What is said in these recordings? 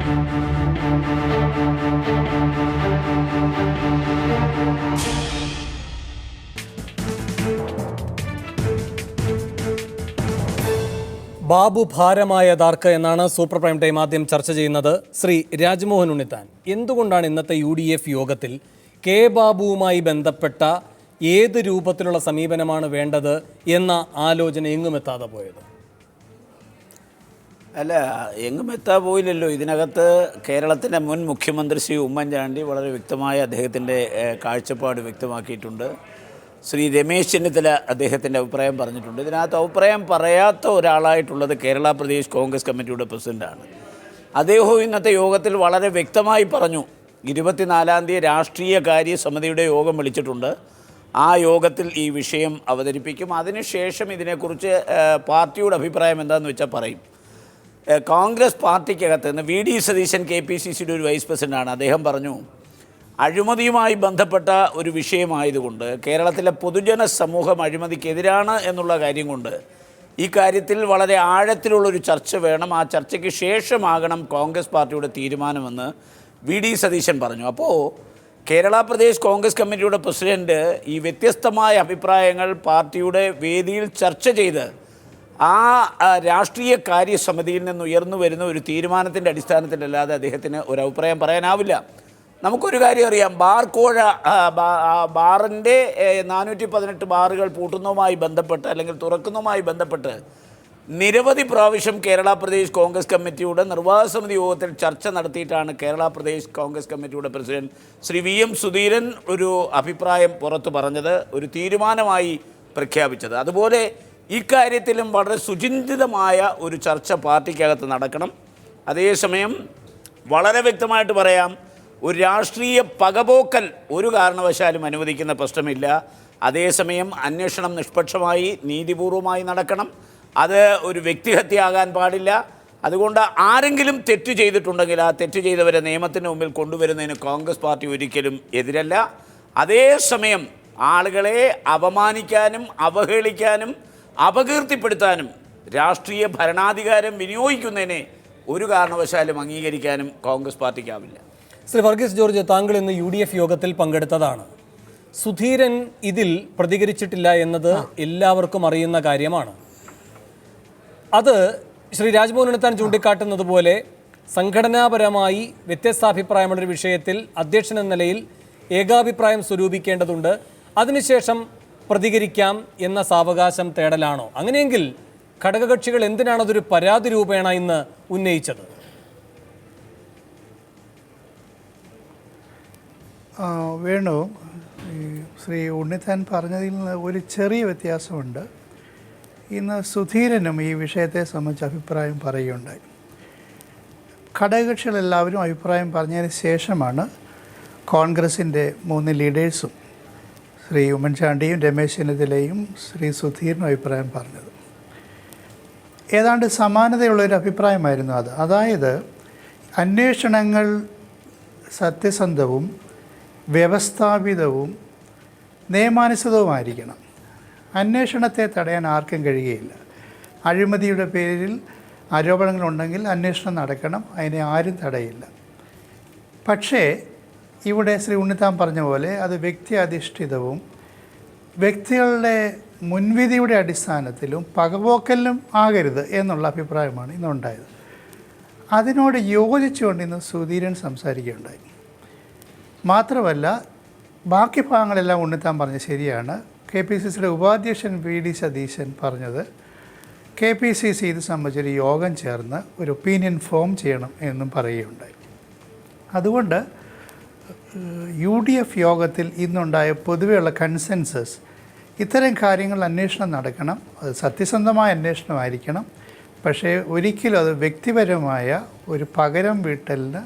ബാബു ഭാരമായതാർക്ക് എന്നാണ് super prime time ആദ്യം ചർച്ച ചെയ്യുന്നത്. ശ്രീ രാജ്മോഹൻ ഉണ്ണിത്താൻ, എന്തുകൊണ്ടാണ് ഇന്നത്തെ UDF യോഗത്തിൽ കെ ബാബുവുമായി ബന്ധപ്പെട്ട ഏത് രൂപത്തിലുള്ള സമീപനമാണ് വേണ്ടത് എന്ന ആലോചന എങ്ങുമെത്താതെ പോയത്? അല്ല, എങ്ങും പോയില്ലല്ലോ. ഇതിനകത്ത് കേരളത്തിൻ്റെ മുൻ മുഖ്യമന്ത്രി ശ്രീ ഉമ്മൻചാണ്ടി വളരെ വ്യക്തമായ അദ്ദേഹത്തിൻ്റെ കാഴ്ചപ്പാട് വ്യക്തമാക്കിയിട്ടുണ്ട്. ശ്രീ രമേശ് ചെന്നിത്തല അദ്ദേഹത്തിൻ്റെ അഭിപ്രായം പറഞ്ഞിട്ടുണ്ട്. ഇതിനകത്ത് അഭിപ്രായം പറയാത്ത ഒരാളായിട്ടുള്ളത് കേരള പ്രദേശ് കോൺഗ്രസ് കമ്മിറ്റിയുടെ പ്രസിഡൻ്റാണ്. അദ്ദേഹവും ഇന്നത്തെ യോഗത്തിൽ വളരെ വ്യക്തമായി പറഞ്ഞു, 24-ാം തീയതി രാഷ്ട്രീയ കാര്യ സമിതിയുടെ യോഗം വിളിച്ചിട്ടുണ്ട്. ആ യോഗത്തിൽ ഈ വിഷയം അവതരിപ്പിക്കും. അതിനുശേഷം ഇതിനെക്കുറിച്ച് പാർട്ടിയുടെ അഭിപ്രായം എന്താണെന്ന് വെച്ചാൽ പറയും. കോൺഗ്രസ് പാർട്ടിക്കകത്ത് നിന്ന് VD സതീശൻ KPCCയുടെ ഒരു വൈസ് പ്രസിഡൻ്റാണ്. അദ്ദേഹം പറഞ്ഞു, അഴിമതിയുമായി ബന്ധപ്പെട്ട ഒരു വിഷയമായതുകൊണ്ട് കേരളത്തിലെ പൊതുജന സമൂഹം അഴിമതിക്കെതിരാണ് എന്നുള്ള കാര്യം കൊണ്ട് ഈ കാര്യത്തിൽ വളരെ ആഴത്തിലുള്ളൊരു ചർച്ച വേണം. ആ ചർച്ചയ്ക്ക് ശേഷമാകണം കോൺഗ്രസ് പാർട്ടിയുടെ തീരുമാനമെന്ന് VD സതീശൻ പറഞ്ഞു. അപ്പോൾ കേരള പ്രദേശ് കോൺഗ്രസ് കമ്മിറ്റിയുടെ പ്രസിഡൻറ്റ് ഈ വ്യത്യസ്തമായ അഭിപ്രായങ്ങൾ പാർട്ടിയുടെ വേദിയിൽ ചർച്ച ചെയ്ത് ആ രാഷ്ട്രീയ കാര്യസമിതിയിൽ നിന്ന് ഉയർന്നു വരുന്ന ഒരു തീരുമാനത്തിൻ്റെ അടിസ്ഥാനത്തിലല്ലാതെ അദ്ദേഹത്തിന് ഒരു അഭിപ്രായം പറയാനാവില്ല. നമുക്കൊരു കാര്യം അറിയാം, ബാറിൻ്റെ 418 ബാറുകൾ പൂട്ടുന്നതുമായി ബന്ധപ്പെട്ട് അല്ലെങ്കിൽ തുറക്കുന്നതുമായി ബന്ധപ്പെട്ട് നിരവധി പ്രാവശ്യം കേരള പ്രദേശ് കോൺഗ്രസ് കമ്മിറ്റിയുടെ നിർവാഹക സമിതി യോഗത്തിൽ ചർച്ച നടത്തിയിട്ടാണ് കേരള പ്രദേശ് കോൺഗ്രസ് കമ്മിറ്റിയുടെ പ്രസിഡന്റ് ശ്രീ VM സുധീരൻ ഒരു അഭിപ്രായം പുറത്തു പറഞ്ഞത്, ഒരു തീരുമാനമായി പ്രഖ്യാപിച്ചത്. അതുപോലെ ഇക്കാര്യത്തിലും വളരെ സുചിന്തിതമായ ഒരു ചർച്ച പാർട്ടിക്കകത്ത് നടക്കണം. അതേസമയം വളരെ വ്യക്തമായിട്ട് പറയാം, ഒരു രാഷ്ട്രീയ പകപോക്കൽ ഒരു കാരണവശാലും അനുവദിക്കുന്ന പ്രശ്നമില്ല. അതേസമയം അന്വേഷണം നിഷ്പക്ഷമായി നീതിപൂർവമായി നടക്കണം. അത് ഒരു വ്യക്തിഹത്യയാകാൻ പാടില്ല. അതുകൊണ്ട് ആരെങ്കിലും തെറ്റ് ചെയ്തിട്ടുണ്ടെങ്കിൽ ആ തെറ്റ് ചെയ്തവരെ നിയമത്തിന് മുമ്പിൽ കൊണ്ടുവരുന്നതിന് കോൺഗ്രസ് പാർട്ടി ഒരിക്കലും എതിരല്ല. അതേസമയം ആളുകളെ അപമാനിക്കാനും അവഹേളിക്കാനും അപകീർത്തിപ്പെടുത്താനും രാഷ്ട്രീയ ഭരണാധികാരം വിനിയോഗിക്കുന്നതിനെ ഒരു കാരണവശാലും അംഗീകരിക്കാനും കോൺഗ്രസ് പാർട്ടിക്കാവില്ല. ശ്രീ വർഗീസ് ജോർജ്, താങ്കൾ ഇന്ന് UDF യോഗത്തിൽ പങ്കെടുത്തതാണ്. സുധീരൻ ഇതിൽ പ്രതികരിച്ചിട്ടില്ല എന്നത് എല്ലാവർക്കും അറിയുന്ന കാര്യമാണ്. അത് ശ്രീ രാജ്മോഹൻ ഉണ്ണിത്താൻ ചൂണ്ടിക്കാട്ടുന്നത് പോലെ സംഘടനാപരമായി വ്യത്യസ്താഭിപ്രായമുള്ളൊരു വിഷയത്തിൽ അധ്യക്ഷൻ എന്ന നിലയിൽ ഏകാഭിപ്രായം സ്വരൂപിക്കേണ്ടതുണ്ട്. അതിനുശേഷം പ്രതികരിക്കാം എന്ന സാവകാശം തേടലാണോ? അങ്ങനെയെങ്കിൽ ഘടകകക്ഷികൾ എന്തിനാണ് അതൊരു പരാതി രൂപേണ ഇന്ന് ഉന്നയിച്ചത്? വേണു, ശ്രീ ഉണ്ണിത്താൻ പറഞ്ഞതിൽ നിന്ന് ഒരു ചെറിയ വ്യത്യാസമുണ്ട്. ഇന്ന് സുധീരനും ഈ വിഷയത്തെ സംബന്ധിച്ച് അഭിപ്രായം പറയുകയുണ്ടായി. ഘടകകക്ഷികളെല്ലാവരും അഭിപ്രായം പറഞ്ഞതിന് ശേഷമാണ് കോൺഗ്രസിൻ്റെ 3 ലീഡേഴ്സും ശ്രീ ഉമ്മൻചാണ്ടിയും രമേശ് ചെന്നിത്തലയും ശ്രീ സുധീരനും അഭിപ്രായം പറഞ്ഞത്. ഏതാണ്ട് സമാനതയുള്ളൊരു അഭിപ്രായമായിരുന്നു അത്. അതായത് അന്വേഷണങ്ങൾ സത്യസന്ധവും വ്യവസ്ഥാപിതവും നിയമാനുസൃതവുമായിരിക്കണം. അന്വേഷണത്തെ തടയാൻ ആർക്കും കഴിയുകയില്ല. അഴിമതിയുടെ പേരിൽ ആരോപണങ്ങളുണ്ടെങ്കിൽ അന്വേഷണം നടക്കണം, അതിനെ ആരും തടയില്ല. പക്ഷേ ഇവിടെ ശ്രീ ഉണ്ണിത്താൻ പറഞ്ഞ പോലെ അത് വ്യക്തി അധിഷ്ഠിതവും വ്യക്തികളുടെ മുൻവിധിയുടെ അടിസ്ഥാനത്തിലും പകപോക്കലിലും ആകരുത് എന്നുള്ള അഭിപ്രായമാണ് ഇന്നുണ്ടായത്. അതിനോട് യോജിച്ചുകൊണ്ട് ഇന്ന് സുധീരൻ സംസാരിക്കുകയുണ്ടായി. മാത്രമല്ല, ബാക്കി ഭാഗങ്ങളെല്ലാം ഉണ്ണിത്താൻ പറഞ്ഞത് ശരിയാണ്. KPCCയുടെ ഉപാധ്യക്ഷൻ VD സതീശൻ പറഞ്ഞത് KPCC ഇത് സംബന്ധിച്ചൊരു യോഗം ചേർന്ന് ഒരു ഒപ്പീനിയൻ ഫോം ചെയ്യണം എന്നും പറയുകയുണ്ടായി. അതുകൊണ്ട് UDF യോഗത്തിൽ ഇന്നുണ്ടായ പൊതുവെയുള്ള കൺസെൻസസ് ഇത്തരം കാര്യങ്ങൾ അന്വേഷണം നടക്കണം, അത് സത്യസന്ധമായ അന്വേഷണമായിരിക്കണം. പക്ഷേ ഒരിക്കലും അത് വ്യക്തിപരമായ ഒരു പകരം വീട്ടലിന്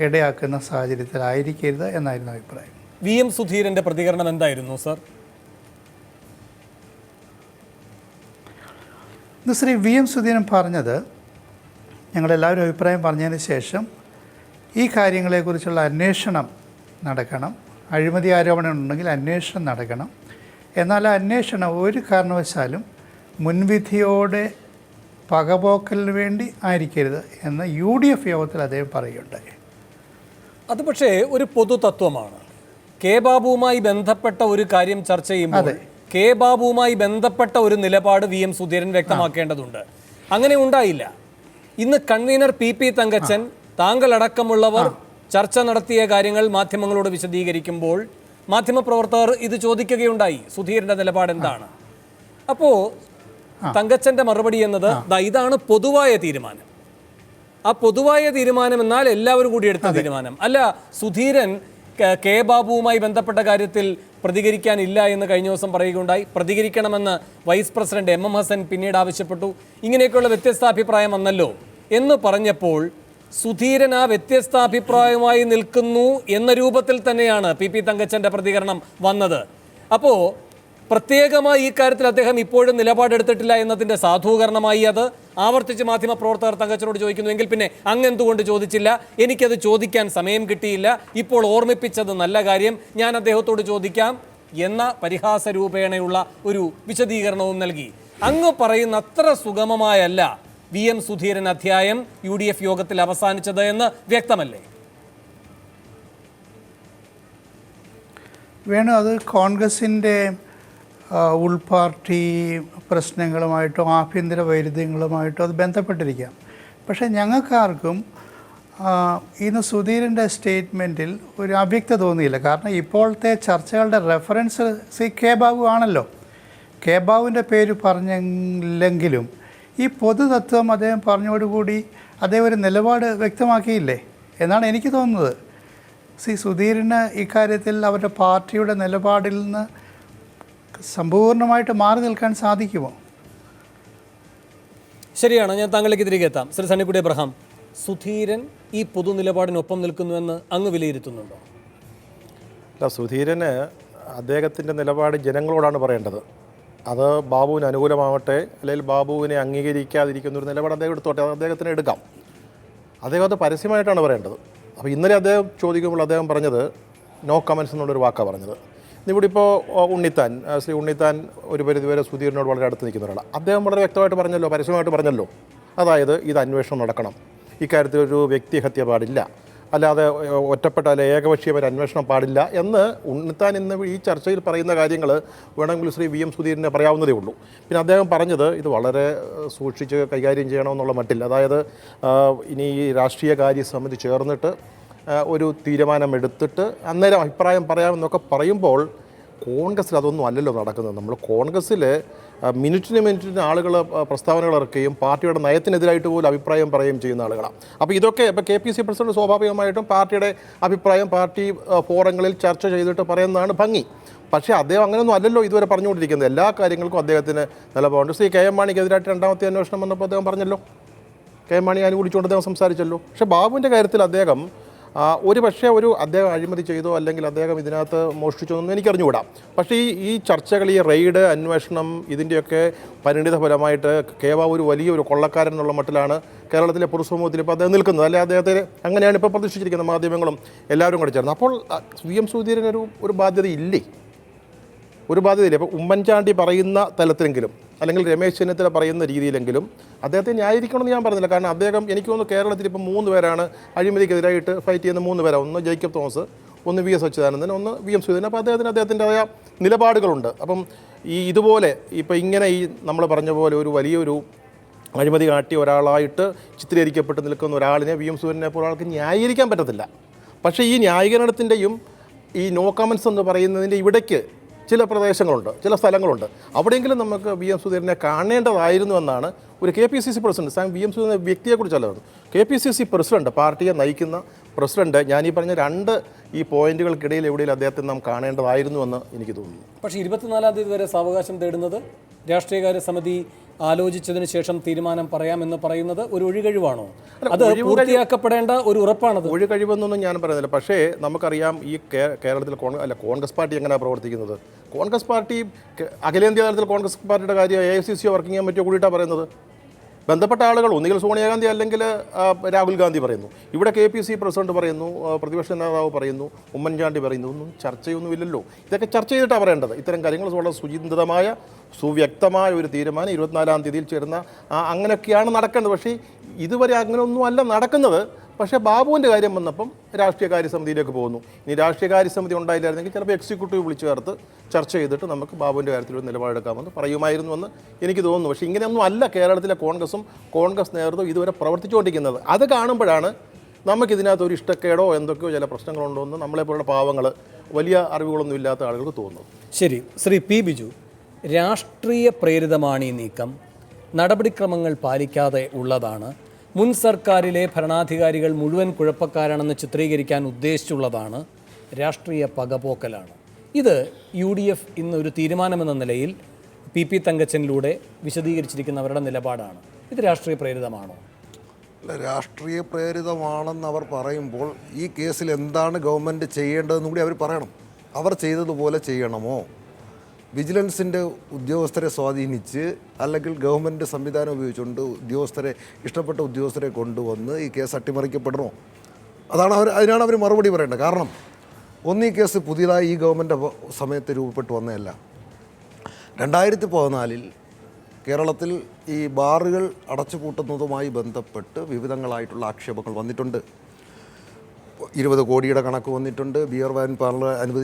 ഇടയാക്കുന്ന സാഹചര്യത്തിലായിരിക്കരുത് എന്നായിരുന്നു അഭിപ്രായം. VM സുധീരൻ്റെ പ്രതികരണം എന്തായിരുന്നു സർ? ഇന്ന് ശ്രീ VM സുധീരൻ പറഞ്ഞത്, ഞങ്ങളെല്ലാവരും അഭിപ്രായം പറഞ്ഞതിന് ശേഷം ഈ കാര്യങ്ങളെക്കുറിച്ചുള്ള അന്വേഷണം നടക്കണം, അഴിമതി ആരോപണം ഉണ്ടെങ്കിൽ അന്വേഷണം നടക്കണം. എന്നാൽ ആ അന്വേഷണം ഒരു കാരണവശാലും മുൻവിധിയോടെ പകപോക്കലിന് വേണ്ടി ആയിരിക്കരുത് എന്ന് UDF യോഗത്തിൽ അദ്ദേഹം പറയുകയുണ്ടായി. അത് പക്ഷേ ഒരു പൊതു തത്വമാണ്. കെ ബാബുവുമായി ബന്ധപ്പെട്ട ഒരു കാര്യം ചർച്ച ചെയ്യുമ്പോൾ കെ ബാബുവുമായി ബന്ധപ്പെട്ട ഒരു നിലപാട് VM സുധീരൻ വ്യക്തമാക്കേണ്ടതുണ്ട്. അങ്ങനെ ഉണ്ടായില്ല. ഇന്ന് കൺവീനർ PP തങ്കച്ചൻ താങ്കളടക്കമുള്ളവർ ചർച്ച നടത്തിയ കാര്യങ്ങൾ മാധ്യമങ്ങളോട് വിശദീകരിക്കുമ്പോൾ മാധ്യമപ്രവർത്തകർ ഇത് ചോദിക്കുകയുണ്ടായി, സുധീരന്റെ നിലപാട് എന്താണ്? അപ്പോൾ തങ്കച്ചന്റെ മറുപടി എന്നത് ഇതാണ് പൊതുവായ തീരുമാനം. ആ പൊതുവായ തീരുമാനം എന്നാൽ എല്ലാവരും കൂടി എടുത്ത തീരുമാനം അല്ല. സുധീരൻ കെ ബാബുവുമായി ബന്ധപ്പെട്ട കാര്യത്തിൽ പ്രതികരിക്കാനില്ല എന്ന് കഴിഞ്ഞ ദിവസം പറയുകയുണ്ടായി. പ്രതികരിക്കണമെന്ന് വൈസ് പ്രസിഡന്റ് MM ഹസൻ പിന്നീട് ആവശ്യപ്പെട്ടു. ഇങ്ങനെയൊക്കെയുള്ള വ്യത്യസ്ത അഭിപ്രായം വന്നല്ലോ എന്ന് പറഞ്ഞപ്പോൾ സുധീരൻ ആ വ്യത്യസ്ത അഭിപ്രായവുമായി നിൽക്കുന്നു എന്ന രൂപത്തിൽ തന്നെയാണ് PP തങ്കച്ചന്റെ പ്രതികരണം വന്നത്. അപ്പോൾ പ്രത്യേകമായി ഈ കാര്യത്തിൽ അദ്ദേഹം ഇപ്പോഴും നിലപാടെടുത്തിട്ടില്ല എന്നതിൻ്റെ സാധൂകരണമായി അത് ആവർത്തിച്ച് മാധ്യമപ്രവർത്തകർ തങ്കച്ചനോട് ചോദിക്കുന്നുവെങ്കിൽ പിന്നെ അങ്ങെന്തുകൊണ്ട് ചോദിച്ചില്ല, എനിക്കത് ചോദിക്കാൻ സമയം കിട്ടിയില്ല, ഇപ്പോൾ ഓർമ്മിപ്പിച്ചത് നല്ല കാര്യം, ഞാൻ അദ്ദേഹത്തോട് ചോദിക്കാം എന്ന പരിഹാസ രൂപേണയുള്ള ഒരു വിശദീകരണവും നൽകി. അങ്ങ് പറയുന്ന അത്ര സുഗമമായല്ല VM സുധീരൻ അധ്യായം UDF യോഗത്തിൽ അവസാനിച്ചത് എന്ന് വ്യക്തമല്ലേ? വേണു, അത് കോൺഗ്രസിൻ്റെ ഉൾപാർട്ടി പ്രശ്നങ്ങളുമായിട്ടോ ആഭ്യന്തര വൈരുദ്ധ്യങ്ങളുമായിട്ടോ അത് ബന്ധപ്പെട്ടിരിക്കാം. പക്ഷേ ഞങ്ങൾക്കാർക്കും ഇന്ന് സുധീരൻ്റെ സ്റ്റേറ്റ്മെൻറ്റിൽ ഒരു അവ്യക്തത തോന്നിയില്ല. കാരണം ഇപ്പോഴത്തെ ചർച്ചകളുടെ റെഫറൻസ് കെ ബാബു ആണല്ലോ. കെ ബാബുവിൻ്റെ പേര് പറഞ്ഞില്ലെങ്കിലും ഈ പൊതുതത്വം അദ്ദേഹം പറഞ്ഞോടുകൂടി അദ്ദേഹം ഒരു നിലപാട് വ്യക്തമാക്കിയില്ലേ എന്നാണ് എനിക്ക് തോന്നുന്നത്. സുധീരന് ഇക്കാര്യത്തിൽ അവരുടെ പാർട്ടിയുടെ നിലപാടിൽ നിന്ന് സമ്പൂർണ്ണമായിട്ട് മാറി നിൽക്കാൻ സാധിക്കുമോ? ശരിയാണ്. ഞാൻ താങ്കളിലേക്ക് തിരികെ എത്താം. ശ്രീ സണ്ണിക്കുട്ടി അബ്രഹാം, സുധീരൻ ഈ പൊതു നിലപാടിനൊപ്പം നിൽക്കുന്നുവെന്ന് അങ്ങ് വിലയിരുത്തുന്നുണ്ടോ? അല്ല, സുധീരന് അദ്ദേഹത്തിൻ്റെ നിലപാട് ജനങ്ങളോടാണ് പറയേണ്ടത്. അത് ബാബുവിന് അനുകൂലമാവട്ടെ അല്ലെങ്കിൽ ബാബുവിനെ അംഗീകരിക്കാതിരിക്കുന്ന ഒരു നിലപാട് അദ്ദേഹം എടുത്തോട്ടെ, അത് അദ്ദേഹത്തിന് എടുക്കാം. അദ്ദേഹം അത് പരസ്യമായിട്ടാണ് പറയേണ്ടത്. അപ്പോൾ ഇന്നലെ അദ്ദേഹം ചോദിക്കുമ്പോൾ അദ്ദേഹം പറഞ്ഞത് നോ കമൻസ് എന്നുള്ളൊരു വാക്കാണ് പറഞ്ഞത്. ഇവിടെ ഇപ്പോൾ ഉണ്ണിത്താൻ, ശ്രീ ഉണ്ണിത്താൻ ഒരു പരിധിവരെ സുധീരനോട് വളരെ അടുത്ത് നിൽക്കുന്ന ഒരാളാണ്. അദ്ദേഹം വളരെ വ്യക്തമായിട്ട് പറഞ്ഞല്ലോ, പരസ്യമായിട്ട് പറഞ്ഞല്ലോ, അതായത് ഇത് അന്വേഷണം നടക്കണം, ഇക്കാര്യത്തിൽ ഒരു വ്യക്തിഹത്യ പാടില്ല, അല്ലാതെ ഒറ്റപ്പെട്ട അല്ലെ ഏകപക്ഷീയമായ അന്വേഷണം പാടില്ല എന്ന് ഉണ്ണിത്താൻ ഇന്ന് ഈ ചർച്ചയിൽ പറയുന്ന കാര്യങ്ങൾ വേണമെങ്കിൽ ശ്രീ VM സുധീരനെ പറയാവുന്നതേ ഉള്ളൂ. പിന്നെ അദ്ദേഹം പറഞ്ഞത് ഇത് വളരെ സൂക്ഷിച്ച് കൈകാര്യം ചെയ്യണമെന്നുള്ള മട്ടിൽ, അതായത് ഇനി ഈ രാഷ്ട്രീയ കാര്യ സമിതി ചേർന്നിട്ട് ഒരു തീരുമാനമെടുത്തിട്ട് അന്നേരം അഭിപ്രായം പറയാമെന്നൊക്കെ പറയുമ്പോൾ കോൺഗ്രസ്സിൽ അതൊന്നും അല്ലല്ലോ നടക്കുന്നത്. നമ്മൾ കോൺഗ്രസ്സിൽ മിനിറ്റിന് ആളുകൾ പ്രസ്താവനകൾ ഇറക്കുകയും പാർട്ടിയുടെ നയത്തിനെതിരായിട്ട് പോലും അഭിപ്രായം പറയുകയും ചെയ്യുന്ന ആളുകളാണ്. അപ്പോൾ ഇതൊക്കെ ഇപ്പോൾ KPC പ്രസിഡന്റ് സ്വാഭാവികമായിട്ടും പാർട്ടിയുടെ അഭിപ്രായം പാർട്ടി ഫോറങ്ങളിൽ ചർച്ച ചെയ്തിട്ട് പറയുന്നതാണ് ഭംഗി. പക്ഷേ അദ്ദേഹം അങ്ങനെയൊന്നും അല്ലല്ലോ ഇതുവരെ പറഞ്ഞുകൊണ്ടിരിക്കുന്നത്. എല്ലാ കാര്യങ്ങൾക്കും അദ്ദേഹത്തിന് നിലപാടുണ്ട്. ശ്രീ KM മാണിക്കെതിരായിട്ട് രണ്ടാമത്തെ അന്വേഷണം വന്നപ്പോൾ അദ്ദേഹം പറഞ്ഞല്ലോ, KM മാണി അനുകൂലിച്ചുകൊണ്ട് അദ്ദേഹം സംസാരിച്ചല്ലോ. പക്ഷേ ബാബുവിൻ്റെ കാര്യത്തിൽ അദ്ദേഹം ഒരു അദ്ദേഹം അഴിമതി ചെയ്തോ അല്ലെങ്കിൽ അദ്ദേഹം ഇതിനകത്ത് മോഷ്ടിച്ചോ എന്നൊന്നും എനിക്കറിഞ്ഞുകൂടാ. പക്ഷേ ഈ ചർച്ചകൾ, ഈ റെയ്ഡ്, അന്വേഷണം, ഇതിൻ്റെയൊക്കെ പരിണിതഫലമായിട്ട് ബാബു ഒരു വലിയൊരു കൊള്ളക്കാരൻ എന്നുള്ള മട്ടിലാണ് കേരളത്തിലെ പൊതുസമൂഹത്തിൽ ഇപ്പോൾ അദ്ദേഹം നിൽക്കുന്നത്. അല്ലെ, അദ്ദേഹത്തെ അങ്ങനെയാണ് ഇപ്പോൾ പ്രതീക്ഷിച്ചിരിക്കുന്നത് മാധ്യമങ്ങളും എല്ലാവരും കൂടെ ചേർന്ന്. അപ്പോൾ VM സുധീരന് ഒരു ബാധ്യതയില്ലേ? ഒരു ബാധ്യതയില്ല. ഇപ്പോൾ ഉമ്മൻചാണ്ടി പറയുന്ന തലത്തിലെങ്കിലും അല്ലെങ്കിൽ രമേശ് ചെന്നിത്തല പറയുന്ന രീതിയിലെങ്കിലും അദ്ദേഹത്തെ ന്യായീകരിക്കണമെന്ന് ഞാൻ പറഞ്ഞില്ല. കാരണം അദ്ദേഹം, എനിക്ക് തോന്നുന്നു കേരളത്തിൽ ഇപ്പോൾ 3 പേരാണ് അഴിമതിക്കെതിരായിട്ട് ഫൈറ്റ് ചെയ്യുന്ന 3 പേരാണ്. ഒന്ന് ജേക്കബ് തോമസ്, ഒന്ന് VS അച്യുതാനന്ദൻ, ഒന്ന് VM സുധീരൻ. അപ്പോൾ അദ്ദേഹത്തിൻ്റെതായ നിലപാടുകളുണ്ട്. അപ്പം ഇതുപോലെ ഇപ്പോൾ ഇങ്ങനെ നമ്മൾ പറഞ്ഞ പോലെ ഒരു വലിയൊരു അഴിമതി കാട്ടി ഒരാളായിട്ട് ചിത്രീകരിക്കപ്പെട്ട് നിൽക്കുന്ന ഒരാളിനെ VM സുധീരനെ പോലെ ആൾക്ക് ന്യായീകരിക്കാൻ പറ്റത്തില്ല. പക്ഷേ ഈ ന്യായീകരണത്തിൻ്റെയും ഈ നോ കമൻസ് എന്ന് പറയുന്നതിൻ്റെ ഇവിടേക്ക് ചില പ്രദേശങ്ങളുണ്ട്, ചില സ്ഥലങ്ങളുണ്ട്. അവിടെയെങ്കിലും നമുക്ക് VM സുധീരനെ കാണേണ്ടതായിരുന്നു എന്നാണ് ഒരു KPCC പ്രസിഡന്റ്, VM സുധീരൻ വ്യക്തിയെക്കുറിച്ചല്ല, KPCC പ്രസിഡന്റ്, പാർട്ടിയെ നയിക്കുന്ന പ്രസിഡന്റ്, ഞാനീ പറഞ്ഞ 2 ഈ പോയിന്റുകൾക്കിടയിൽ എവിടെയും അദ്ദേഹത്തെ നാം കാണേണ്ടതായിരുന്നു എന്ന് എനിക്ക് തോന്നുന്നു. പക്ഷേ 24-ാം തീയതി വരെ സാവകാശം തേടുന്നത് രാഷ്ട്രീയകാര്യ സമിതി ആലോചിച്ചതിന് ശേഷം തീരുമാനം പറയാമെന്ന് പറയുന്നത് ഒരു ഒഴികഴിവാണോ? അത് പൂർത്തിയാക്കപ്പെടേണ്ട ഒരു ഉറപ്പാണത്. ഒഴികഴിവെന്നൊന്നും ഞാൻ പറയുന്നില്ല. പക്ഷേ നമുക്കറിയാം ഈ കേരളത്തിൽ കോൺഗ്രസ് പാർട്ടി എങ്ങനെയാണ് പ്രവർത്തിക്കുന്നത്. കോൺഗ്രസ് പാർട്ടി അഖിലേന്ത്യാ തലത്തിൽ കോൺഗ്രസ് പാർട്ടിയുടെ കാര്യം AICC വർക്കിംഗ് കമ്മിറ്റി കൂടിയിട്ടാണ് പറയുന്നത്. ബന്ധപ്പെട്ട ആളുകൾ ഒന്നുകിൽ സോണിയാഗാന്ധി അല്ലെങ്കിൽ രാഹുൽ ഗാന്ധി പറയുന്നു, ഇവിടെ KPC പ്രസിഡന്റ് പറയുന്നു, പ്രതിപക്ഷ നേതാവ് പറയുന്നു, ഉമ്മൻചാണ്ടി പറയുന്നു. ഒന്നും ചർച്ചയൊന്നുമില്ലല്ലോ. ഇതൊക്കെ ചർച്ച ചെയ്തിട്ടാണ് പറയേണ്ടത്. ഇത്തരം കാര്യങ്ങൾ വളരെ സുചിന്തിതമായ സുവ്യക്തമായ ഒരു തീരുമാനം 24-ാം തീയതിയിൽ ചേരുന്ന അങ്ങനെയൊക്കെയാണ് നടക്കേണ്ടത്. പക്ഷേ ഇതുവരെ അങ്ങനെയൊന്നും അല്ല നടക്കുന്നത്. പക്ഷേ ബാബുവിൻ്റെ കാര്യം വന്നപ്പം രാഷ്ട്രീയകാര്യ സമിതിയിലേക്ക് പോകുന്നു. ഇനി രാഷ്ട്രീയകാര്യ സമിതി ഉണ്ടായില്ലായിരുന്നെങ്കിൽ ചിലപ്പോൾ എക്സിക്യൂട്ടീവ് വിളിച്ചു ചേർത്ത് ചർച്ച ചെയ്തിട്ട് നമുക്ക് ബാബുവിൻ്റെ കാര്യത്തിൽ ഒരു നിലപാടെടുക്കാമെന്ന് പറയുമായിരുന്നുവെന്ന് എനിക്ക് തോന്നുന്നു. പക്ഷേ ഇങ്ങനെയൊന്നും അല്ല കേരളത്തിലെ കോൺഗ്രസും കോൺഗ്രസ് നേതൃത്വം ഇതുവരെ പ്രവർത്തിച്ചുകൊണ്ടിരിക്കുന്നത്. അത് കാണുമ്പോഴാണ് നമുക്കിതിനകത്ത് ഒരു ഇഷ്ടക്കേടോ എന്തൊക്കെയോ ചില പ്രശ്നങ്ങളുണ്ടോ എന്ന് നമ്മളെപ്പോലുള്ള പാവങ്ങൾ, വലിയ അറിവുകളൊന്നും ഇല്ലാത്ത ആളുകൾക്ക് തോന്നുന്നു. ശരി, ശ്രീ പി ബിജു, രാഷ്ട്രീയ പ്രേരിതമാണ് ഈ നീക്കം, നടപടിക്രമങ്ങൾ പാലിക്കാതെ ഉള്ളതാണ്, മുൻ സർക്കാരിലെ ഭരണാധികാരികൾ മുഴുവൻ കുഴപ്പക്കാരാണെന്ന് ചിത്രീകരിക്കാൻ ഉദ്ദേശിച്ചുള്ളതാണ്, രാഷ്ട്രീയ പകപോക്കലാണ്. ഇത് UDF ഇന്നൊരു തീരുമാനമെന്ന നിലയിൽ PP തങ്കച്ചനിലൂടെ വിശദീകരിച്ചിരിക്കുന്നവരുടെ നിലപാടാണ്. ഇത് രാഷ്ട്രീയ പ്രേരിതമാണോ? അല്ല, രാഷ്ട്രീയ പ്രേരിതമാണെന്ന് അവർ പറയുമ്പോൾ ഈ കേസിൽ എന്താണ് ഗവൺമെൻറ് ചെയ്യേണ്ടതെന്നും കൂടി അവർ പറയണം. അവർ ചെയ്തതുപോലെ ചെയ്യണമോ? വിജിലൻസിൻ്റെ ഉദ്യോഗസ്ഥരെ സ്വാധീനിച്ച് അല്ലെങ്കിൽ ഗവൺമെൻറ് സംവിധാനം ഉപയോഗിച്ചുകൊണ്ട് ഇഷ്ടപ്പെട്ട ഉദ്യോഗസ്ഥരെ കൊണ്ടുവന്ന് ഈ കേസ് അട്ടിമറിക്കപ്പെടണോ? അതിനാണ് അവർ മറുപടി പറയേണ്ടത്. കാരണം ഒന്ന്, ഈ കേസ് പുതിയതായി ഈ ഗവൺമെൻറ് സമയത്ത് രൂപപ്പെട്ടു വന്നതല്ല. 2014 കേരളത്തിൽ ഈ ബാറുകൾ അടച്ചുപൂട്ടുന്നതുമായി ബന്ധപ്പെട്ട് വിവിധങ്ങളായിട്ടുള്ള ആക്ഷേപങ്ങൾ വന്നിട്ടുണ്ട്. 20 കോടിയുടെ കണക്ക് വന്നിട്ടുണ്ട്. ബിയർ വൈൻ പാർലർ അനുവദിച്ചു